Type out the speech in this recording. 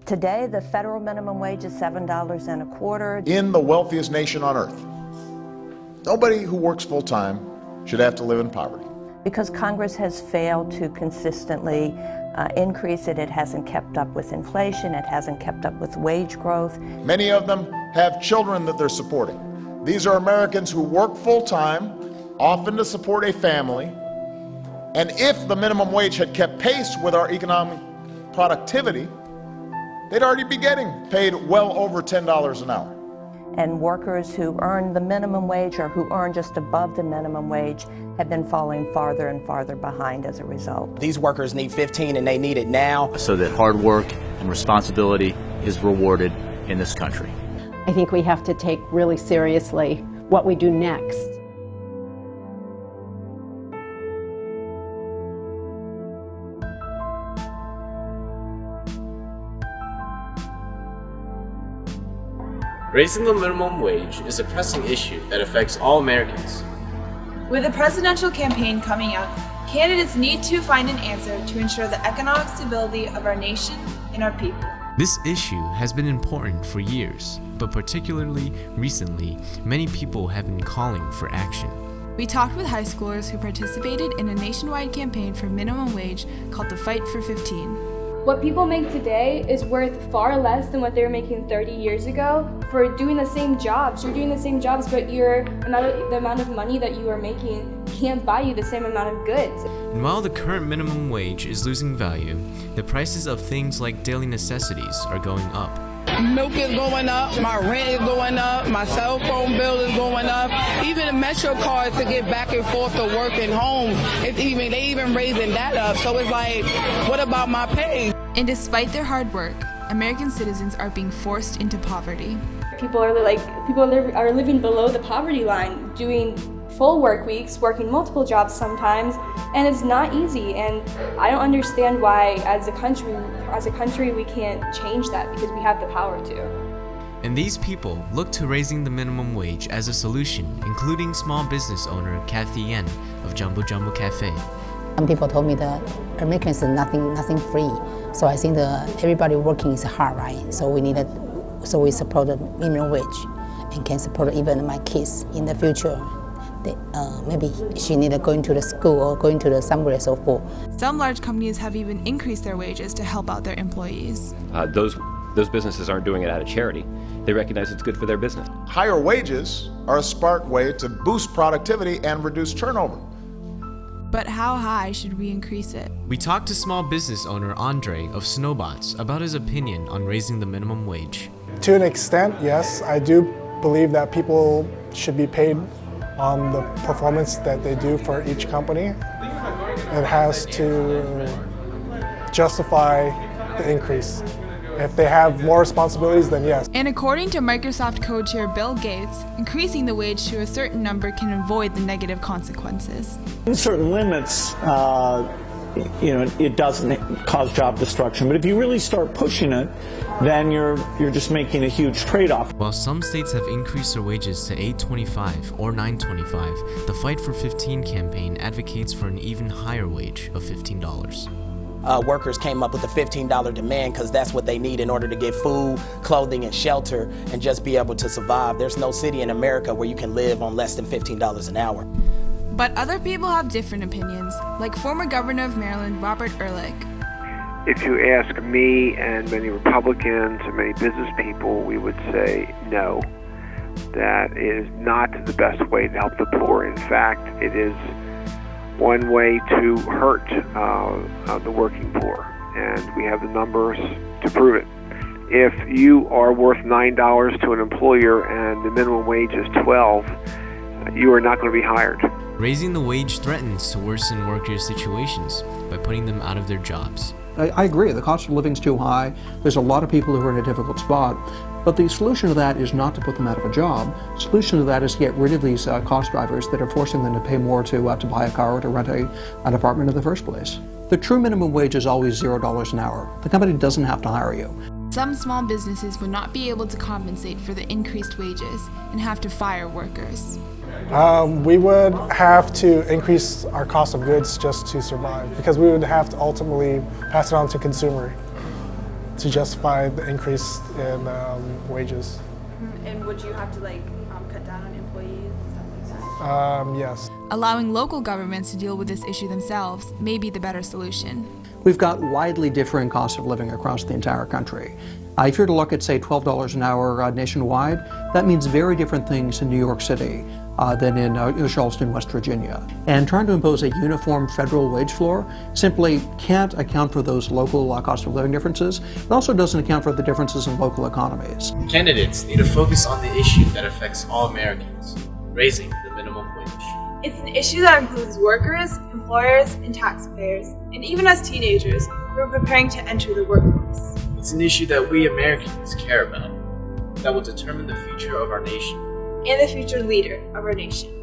Today, the federal minimum wage is $7.25. In the wealthiest nation on earth, nobody who works full-time should have to live in poverty. Because Congress has failed to consistently increase it, it hasn't kept up with inflation, it hasn't kept up with wage growth. Many of them have children that they're supporting. These are Americans who work full-time, often to support a family, and if the minimum wage had kept pace with our economic productivity, they'd already be getting paid well over $10 an hour. And workers who earn the minimum wage or who earn just above the minimum wage have been falling farther and farther behind as a result. These workers need 15 and they need it now. So that hard work and responsibility is rewarded in this country. I think we have to take really seriously what we do next. Raising the minimum wage is a pressing issue that affects all Americans. With the presidential campaign coming up, candidates need to find an answer to ensure the economic stability of our nation and our people. This issue has been important for years, but particularly recently, many people have been calling for action. We talked with high schoolers who participated in a nationwide campaign for minimum wage called the Fight for 15. What people make today is worth far less than what they were making 30 years ago for doing the same jobs. You're doing the same jobs, but the amount of money that you are making can't buy you the same amount of goods. And while the current minimum wage is losing value, the prices of things like daily necessities are going up. Milk is going up, my rent is going up, my cell phone bill is going up, even the Metro cards to get back and forth to work and home, they even raising that up. So it's like, what about my pay? And despite their hard work, American citizens are being forced into poverty. People are living below the poverty line, doing full work weeks, working multiple jobs sometimes, and it's not easy. And I don't understand why, as a country, we can't change that, because we have the power to. And these people look to raising the minimum wage as a solution, including small business owner Katherine of Jumbo Jumbo Cafe. Some people told me that Americans is nothing free. So I think everybody working is hard, right? So we support the minimum wage and can support even my kids in the future. Maybe she needed going to the school or going to the somewhere so forth. Some large companies have even increased their wages to help out their employees. Those businesses aren't doing it out of charity. They recognize it's good for their business. Higher wages are a smart way to boost productivity and reduce turnover. But how high should we increase it? We talked to small business owner Andre of Snowbots about his opinion on raising the minimum wage. To an extent, yes. I do believe that people should be paid on the performance that they do for each company. It has to justify the increase. If they have more responsibilities, then yes. And according to Microsoft co-chair Bill Gates, increasing the wage to a certain number can avoid the negative consequences. In certain limits, it doesn't cause job destruction. But if you really start pushing it, then you're just making a huge trade-off. While some states have increased their wages to $8.25 or $9.25, the Fight for 15 campaign advocates for an even higher wage of $15. Workers came up with a $15 demand because that's what they need in order to get food, clothing, and shelter and just be able to survive. There's no city in America where you can live on less than $15 an hour. But other people have different opinions, like former Governor of Maryland, Robert Ehrlich. If you ask me and many Republicans and many business people, we would say no. That is not the best way to help the poor. In fact, it is one way to hurt the working poor, and we have the numbers to prove it. If you are worth $9 to an employer and the minimum wage is $12, you are not going to be hired. Raising the wage threatens to worsen workers' situations by putting them out of their jobs. I agree, the cost of living is too high. There's a lot of people who are in a difficult spot. But the solution to that is not to put them out of a job. The solution to that is to get rid of these cost drivers that are forcing them to pay more to buy a car or to rent an apartment in the first place. The true minimum wage is always $0 an hour. The company doesn't have to hire you. Some small businesses would not be able to compensate for the increased wages and have to fire workers. We would have to increase our cost of goods just to survive, because we would have to ultimately pass it on to consumer. to justify the increase in wages. And would you have to cut down on employees and stuff like that? Yes. Allowing local governments to deal with this issue themselves may be the better solution. We've got widely differing costs of living across the entire country. If you're to look at, say, $12 an hour nationwide, that means very different things in New York City than in Charleston, West Virginia. And trying to impose a uniform federal wage floor simply can't account for those local cost of living differences. It also doesn't account for the differences in local economies. Candidates need to focus on the issue that affects all Americans, raising the minimum wage. It's an issue that includes workers, employers, and taxpayers, and even us teenagers who are preparing to enter the workforce. It's an issue that we Americans care about, that will determine the future of our nation. And the future leader of our nation.